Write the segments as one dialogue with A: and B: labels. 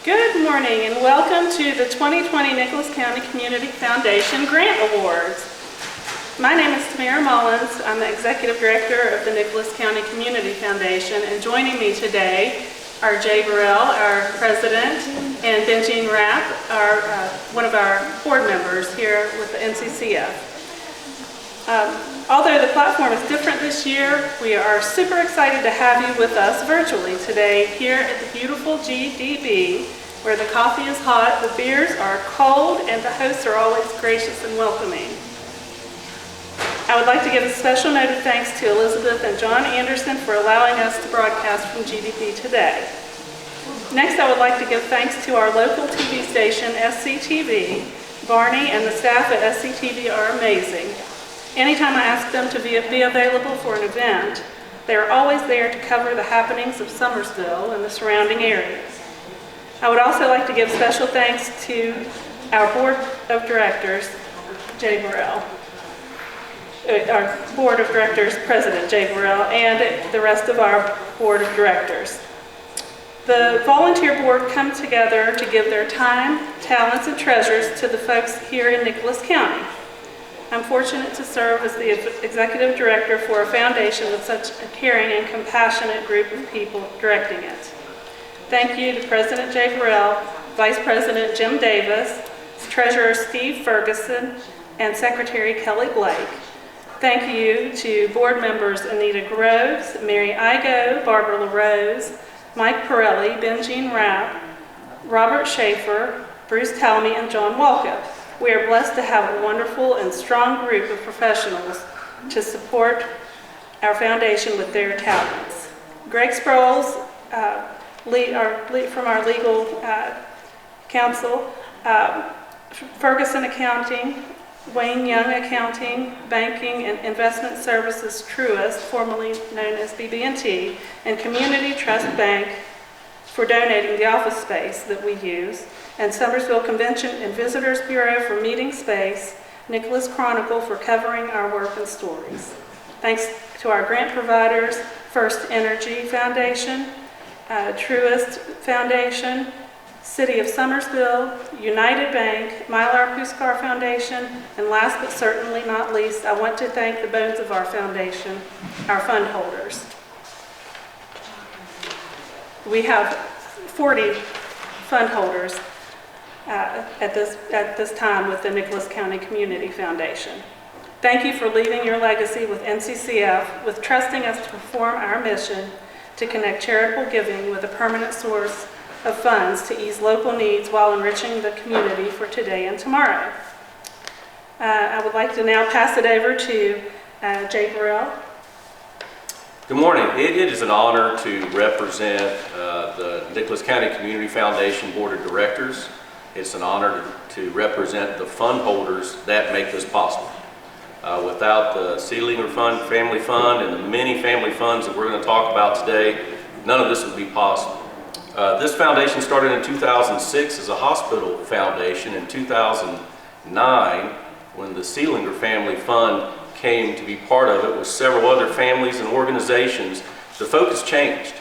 A: Good morning and welcome to the 2020 Nicholas County Community Foundation Grant Awards. My name is Tamara Mullins. I'm the Executive Director of the Nicholas County Community Foundation, and joining me today are Jay Burrell, our President, and Benjean Rapp, one of our board members here with the NCCF. Although the platform is different this year, we are super excited to have you with us virtually today here at the beautiful GDB, where the coffee is hot, the beers are cold, and the hosts are always gracious and welcoming. I would like to give a special note of thanks to Elizabeth and John Anderson for allowing us to broadcast from GDB today. Next, I would like to give thanks to our local TV station, SCTV. Barney and the staff at SCTV are amazing. Anytime I ask them to be available for an event, they are always there to cover the happenings of Summersville and the surrounding areas. I would also like to give special thanks to our Board of Directors, Jay Burrell, our Board of Directors President, Jay Burrell, and the rest of our Board of Directors. The volunteer board come together to give their time, talents, and treasures to the folks here in Nicholas County. I'm fortunate to serve as the executive director for a foundation with such a caring and compassionate group of people directing it. Thank you to President Jay Burrell, Vice President Jim Davis, Treasurer Steve Ferguson, and Secretary Kelly Blake. Thank you to board members Anita Groves, Mary Igo, Barbara LaRose, Mike Pirelli, Benjean Rapp, Robert Schaefer, Bruce Talmy, and John Walkup. We are blessed to have a wonderful and strong group of professionals to support our foundation with their talents. Greg Sproles, from our legal counsel, Ferguson Accounting, Wayne Young Accounting, Banking and Investment Services Truist, formerly known as BB&T, and Community Trust Bank for donating the office space that we use, and Summersville Convention and Visitors Bureau for meeting space, Nicholas Chronicle for covering our work and stories. Thanks to our grant providers, First Energy Foundation, Truist Foundation, City of Summersville, United Bank, Mylar Puskar Foundation, and last but certainly not least, I want to thank the bones of our foundation, our fund holders. We have 40 fund holders at this time with the Nicholas County Community Foundation. Thank you for leaving your legacy with NCCF, with trusting us to perform our mission to connect charitable giving with a permanent source of funds to ease local needs while enriching the community for today and tomorrow. I would like to now pass it over to Jay Burrell.
B: Good morning. It is an honor to represent the Nicholas County Community Foundation Board of Directors. It's an honor to represent the fund holders that make this possible. Without the Seelinger Fund, Family Fund, and the many family funds that we're going to talk about today, none of this would be possible. This foundation started in 2006 as a hospital foundation. In 2009, when the Seelinger Family Fund came to be part of it with several other families and organizations, the focus changed.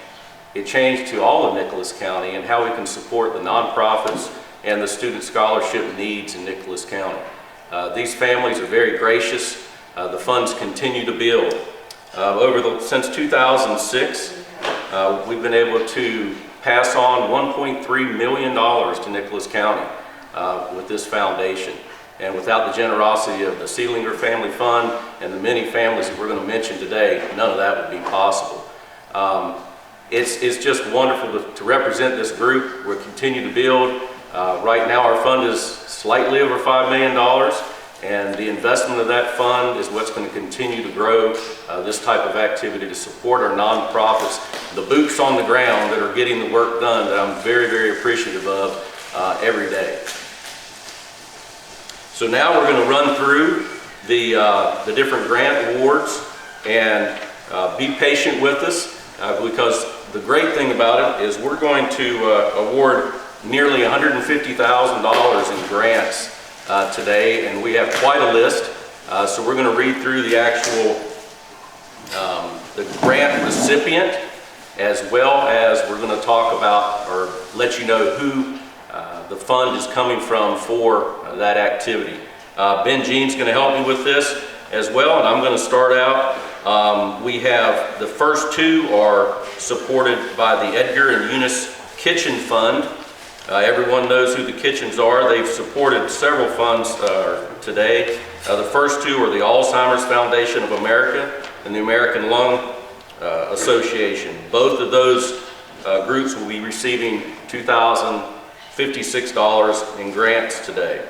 B: It changed to all of Nicholas County and how we can support the nonprofits and the student scholarship needs in Nicholas County. These families are very gracious. The funds continue to build. Since 2006, we've been able to pass on $1.3 million to Nicholas County with this foundation. And without the generosity of the Seelinger Family Fund and the many families that we're going to mention today, none of that would be possible. It's just wonderful to represent this group. We'll continue to build. Right now our fund is slightly over $5 million, and the investment of that fund is what's going to continue to grow this type of activity to support our nonprofits, the boots on the ground that are getting the work done that I'm very, very appreciative of every day. So now we're going to run through the different grant awards, and be patient with us because the great thing about it is we're going to award nearly $150,000 in grants today, and we have quite a list. So we're going to read through the actual the grant recipient as well as we're going to talk about or let you know who the fund is coming from for that activity. Ben Jean's going to help me with this as well, and I'm going to start out. We have the first two are supported by the Edgar and Eunice Kitchen Fund. Everyone knows who the kitchens are. They've supported several funds today. The first two are the Alzheimer's Foundation of America and the American Lung Association. Both of those groups will be receiving $2,056 in grants today.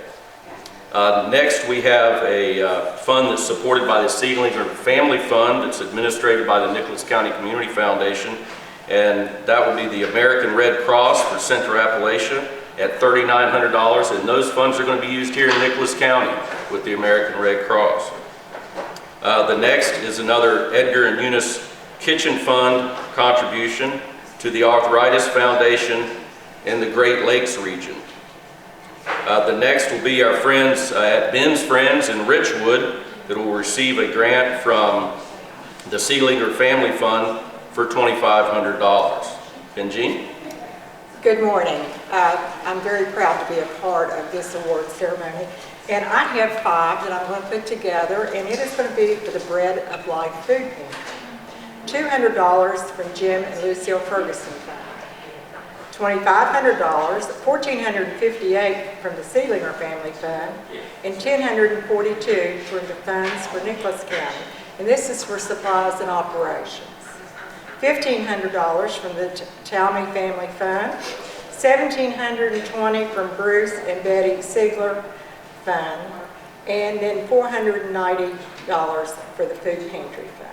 B: Next, we have a fund that's supported by the Seedlinger Family Fund. It's administered by the Nicholas County Community Foundation, and that will be the American Red Cross for Central Appalachia at $3,900, and those funds are going to be used here in Nicholas County with the American Red Cross. The next is another Edgar and Eunice Kitchen Fund contribution to the Arthritis Foundation in the Great Lakes region. The next will be our friends at Ben's Friends in Richwood that will receive a grant from the Seedlinger Family Fund for $2,500. Ben Jean?
C: Good morning. I'm very proud to be a part of this award ceremony. And I have 5 that I'm going to put together, and it is going to be for the Bread of Life Food Pantry. $200 from Jim and Lucille Ferguson Fund. $2,500, $1,458 from the Seedlinger Family Fund, and $1,042 from the funds for Nicholas County. And this is for supplies and operations. $1,500 from the Talmy Family Fund, $1,720 from Bruce and Betty Siegler Fund, and then $490 for the Food Pantry Fund.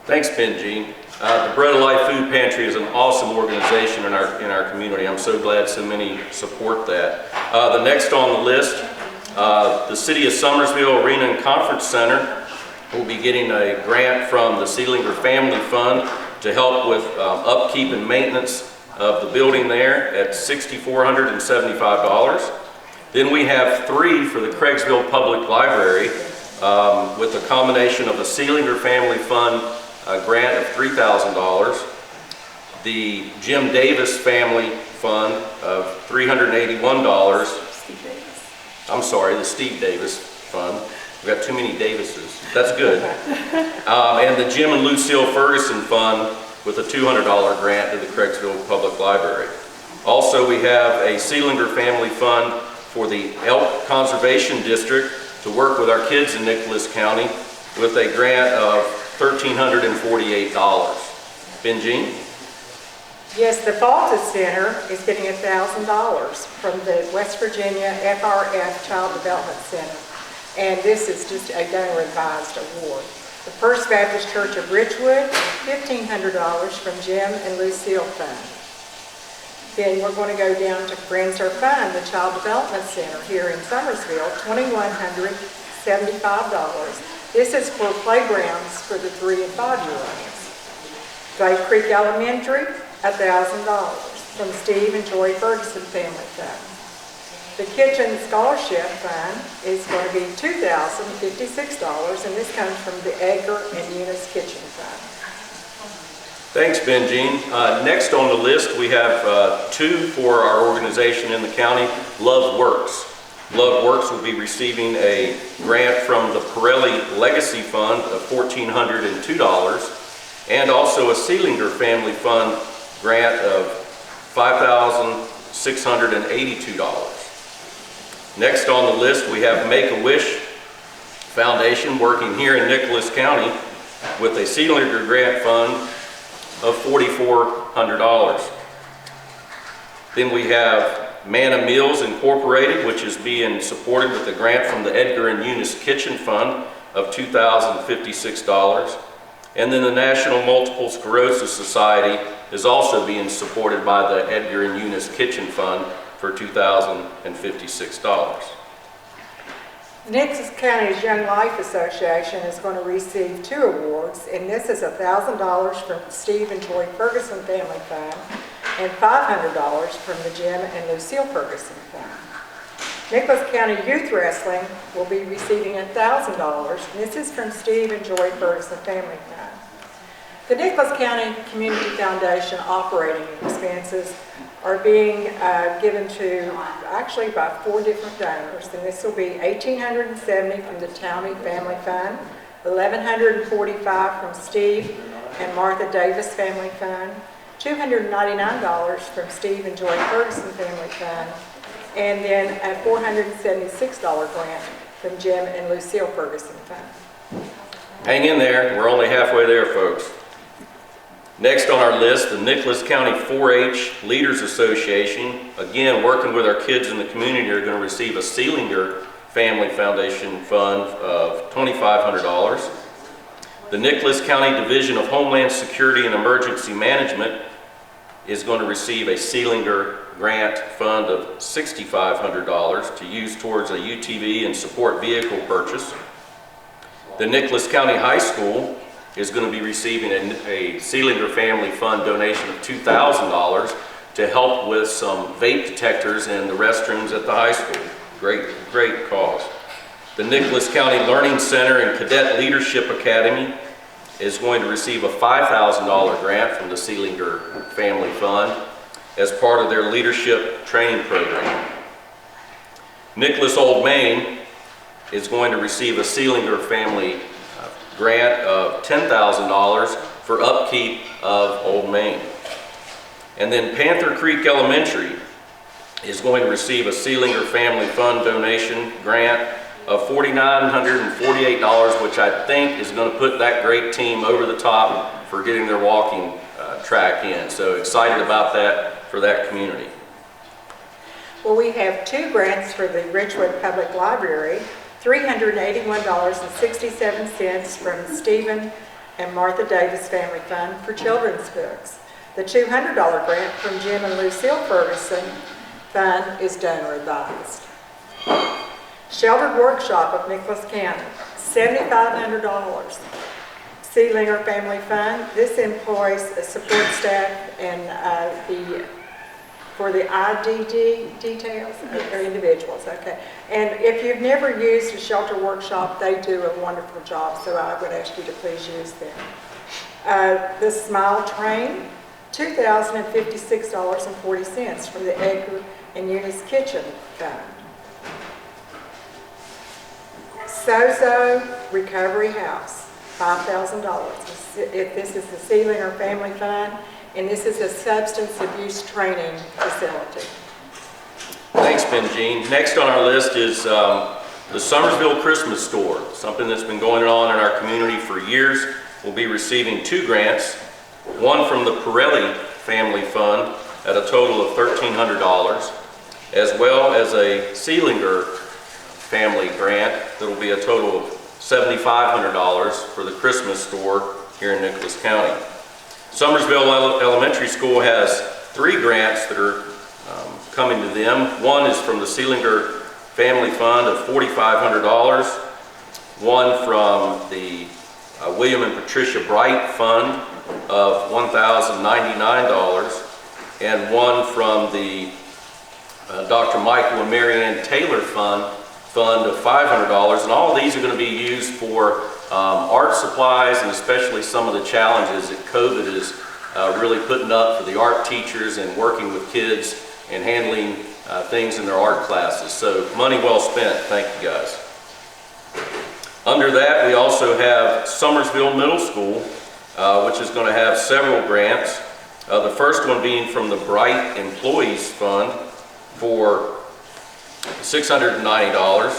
B: Thanks, Ben Jean. The Bread of Life Food Pantry is an awesome organization in our community. I'm so glad so many support that. The next on the list, the City of Summersville Arena and Conference Center will be getting a grant from the Seedlinger Family Fund to help with upkeep and maintenance of the building there at $6,475. Then we have 3 for the Craigsville Public Library with a combination of the Seedlinger Family Fund grant of $3,000, the Jim Davis Family Fund of $381. I'm sorry, the Steve Davis Fund. We've got too many Davises. That's good. And the Jim and Lucille Ferguson Fund with a $200 grant to the Craigsville Public Library. Also, we have a Seedlinger Family Fund for the Elk Conservation District to work with our kids in Nicholas County with a grant of $1,348. Ben Jean?
C: Yes, the Falta Center is getting $1,000 from the West Virginia FRF Child Development Center. And this is just a donor advised award. The First Baptist Church of Richwood, $1,500 from Jim and Lucille Fund. Then we're going to go down to Friends Are Fun, the Child Development Center here in Summersville, $2,175. This is for playgrounds for the 3 and 5-year-olds. Glade Creek Elementary, $1,000 from Steve and Joy Ferguson Family Fund. The Kitchen Scholarship Fund is going to be $2,056, and this comes from the Edgar and Eunice Kitchen Fund.
B: Thanks, Ben Jean. Next on the list, we have 2 for our organization in the county, Love Works. Love Works will be receiving a grant from the Pirelli Legacy Fund of $1,402 and also a Seedlinger Family Fund grant of $5,682. Next on the list, we have Make-A-Wish Foundation working here in Nicholas County with a Seedlinger grant fund of $4,400. Then we have Manna Meals Incorporated, which is being supported with a grant from the Edgar and Eunice Kitchen Fund of $2,056. And then the National Multiple Sclerosis Society is also being supported by the Edgar and Eunice Kitchen Fund for $2,056.
C: Nicholas County's Young Life Association is going to receive 2 awards, and this is $1,000 from Steve and Joy Ferguson Family Fund and $500 from the Jim and Lucille Ferguson Fund. Nicholas County Youth Wrestling will be receiving $1,000, and this is from Steve and Joy Ferguson Family Fund. The Nicholas County Community Foundation operating expenses are being given to, actually by 4 different donors, and this will be $1,870 from the Towney Family Fund, $1,145 from Steve and Martha Davis Family Fund, $299 from Steve and Joy Ferguson Family Fund, and then a $476 grant from Jim and Lucille Ferguson Fund.
B: Hang in there, we're only halfway there, folks. Next on our list, the Nicholas County 4-H Leaders Association, again working with our kids in the community, are going to receive a Seelinger Family Foundation Fund of $2,500. The Nicholas County Division of Homeland Security and Emergency Management is going to receive a Seelinger Grant Fund of $6,500 to use towards a UTV and support vehicle purchase. The Nicholas County High School is going to be receiving a Seelinger Family Fund donation of $2,000 to help with some vape detectors in the restrooms at the high school. Great cause. The Nicholas County Learning Center and Cadet Leadership Academy is going to receive a $5,000 grant from the Seelinger Family Fund as part of their leadership training program. Nicholas Old Main is going to receive a Seelinger Family grant of $10,000 for upkeep of Old Main. And then Panther Creek Elementary is going to receive a Seelinger Family Fund donation grant of $4,948, which I think is going to put that great team over the top for getting their walking track in. So excited about that for that community.
C: Well, we have 2 grants for the Ridgewood Public Library, $381.67 from Stephen and Martha Davis Family Fund for children's books. The $200 grant from Jim and Lucille Ferguson Fund is donor advised. Sheltered Workshop of Nicholas County, $7,500. Seelinger Family Fund, this employs support staff and for the IDD details, or individuals, okay. And if you've never used a shelter workshop, they do a wonderful job, so I would ask you to please use them. The Smile Train, $2,056.40 from the Edgar and Eunice Kitchen Fund. Sozo Recovery House, $5,000. This is the Seelinger Family Fund, and this is a substance abuse training facility.
B: Thanks, Benjean. Next on our list is the Summersville Christmas Store, something that's been going on in our community for years. We'll be receiving 2 grants, one from the Pirelli Family Fund at a total of $1,300, as well as a Seelinger Family grant that will be a total of $7,500 for the Christmas store here in Nicholas County. Summersville Elementary School has 3 grants that are coming to them. One is from the Seelinger Family Fund of $4,500, one from the William and Patricia Bright Fund of $1,099, and one from the Dr. Michael and Marianne Taylor Fund of $500, and all of these are going to be used for art supplies, and especially some of the challenges that COVID is really putting up for the art teachers and working with kids and handling things in their art classes. So money well spent, thank you guys. Under that, we also have Summersville Middle School, which is going to have several grants. The first one being from the Bright Employees Fund for $690.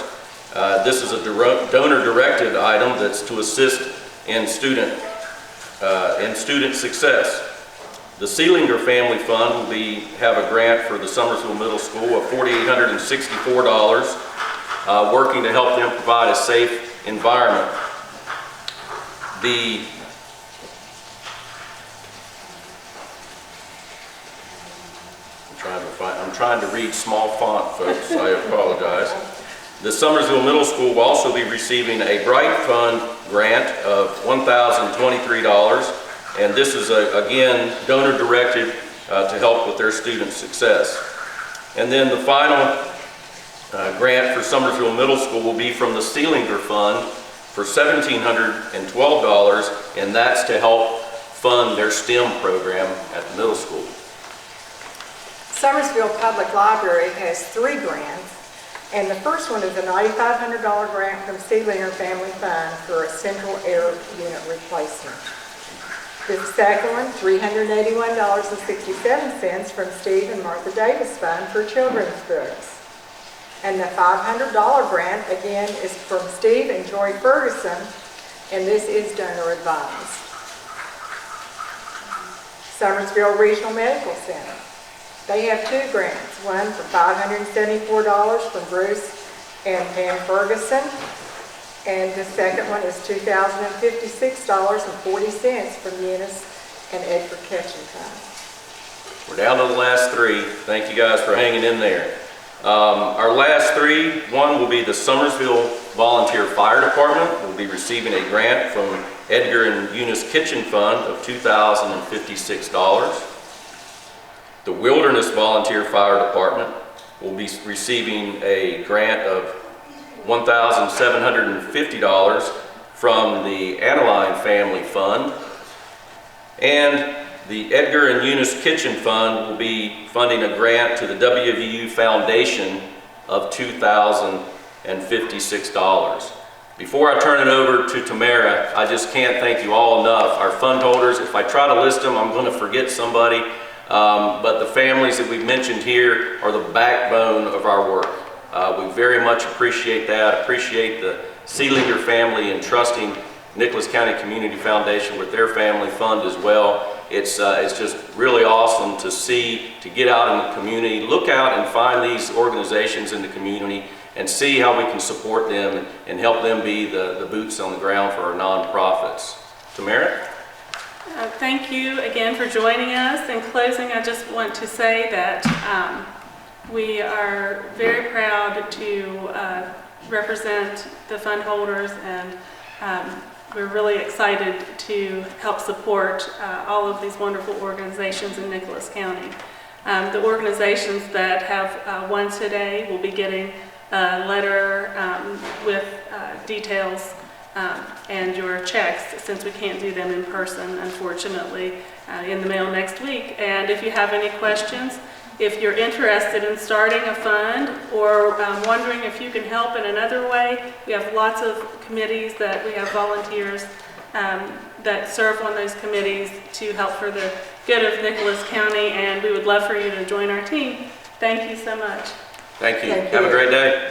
B: This is a donor-directed item that's to assist in student success. The Seelinger Family Fund will have a grant for the Summersville Middle School of $4,864, working to help them provide a safe environment. I'm trying to read small font, folks. I apologize. The Summersville Middle School will also be receiving a Bright Fund grant of $1,023, and this is again donor directed to help with their student success. And then the final grant for Summersville Middle School will be from the Seelinger Fund for $1,712, and that's to help fund their STEM program at the middle school.
C: Summersville Public Library has 3 grants, and the first one is a $9,500 grant from Sealinger Family Fund for a central air unit replacement. The second one, $381.67 from Steve and Martha Davis Fund for children's books. And the $500 grant, again, is from Steve and Joy Ferguson, and this is donor advised. Summersville Regional Medical Center. They have 2 grants, one for $574 from Bruce and Pam Ferguson, and the second one is $2,056.40 from Eunice and Edgar Ketchington.
B: We're down to the last 3. Thank you guys for hanging in there. Our last 3, one will be the Summersville Volunteer Fire Department. We'll be receiving a grant from Edgar and Eunice Kitchen Fund of $2,056. The Wilderness Volunteer Fire Department will be receiving a grant of $1,750 from the Aniline Family Fund. And the Edgar and Eunice Kitchen Fund will be funding a grant to the WVU Foundation of $2,056. Before I turn it over to Tamara, I just can't thank you all enough. Our fund holders, if I try to list them, I'm going to forget somebody. But the families that we've mentioned here are the backbone of our work. We very much appreciate that. Appreciate the Sealinger family and trusting Nicholas County Community Foundation with their family fund as well. It's just really awesome to see, to get out in the community, look out and find these organizations in the community and see how we can support them and help them be the boots on the ground for our nonprofits. Tamara?
A: Thank you again for joining us. In closing, I just want to say that we are very proud to represent the fund holders, and we're really excited to help support all of these wonderful organizations in Nicholas County. The organizations that have won today will be getting a letter with details and your checks, since we can't do them in person, unfortunately, in the mail next week. And if you have any questions, if you're interested in starting a fund or wondering if you can help in another way, we have lots of committees that we have volunteers that serve on those committees to help for the good of Nicholas County, and we would love for you to join our team. Thank you so much.
B: Thank you.
C: Thank you.
B: Have a great day.